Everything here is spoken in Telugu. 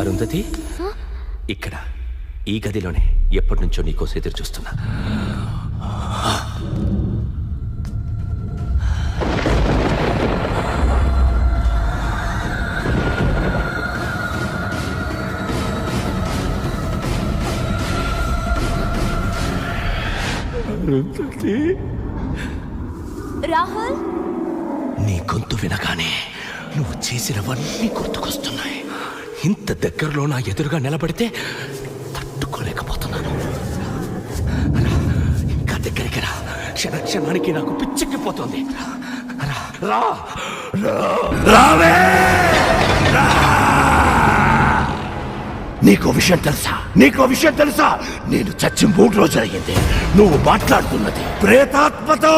అరుంధతి, ఇక్కడ ఈ గదిలోనే ఎప్పటి నుంచో నీకోసం ఎదురు చూస్తున్నా. అరుంధతి, రాహుల్, నీ గొంతు వినగానే నువ్వు చేసినవన్నీ గుర్తుకొస్తున్నాయి. ఇంత దగ్గరలో నా ఎదురుగా నిలబడితే తట్టుకోలేకపోతున్నాను. ఇంకా దగ్గరికి రా, క్షణక్షణానికి నాకు పిచ్చెక్కిపోతుంది. రావే! నీకో విషయం తెలుసా? నేను చచ్చి 3 రోజులు అయ్యింది. నువ్వు మాట్లాడుతున్నది ప్రేతాత్మతో.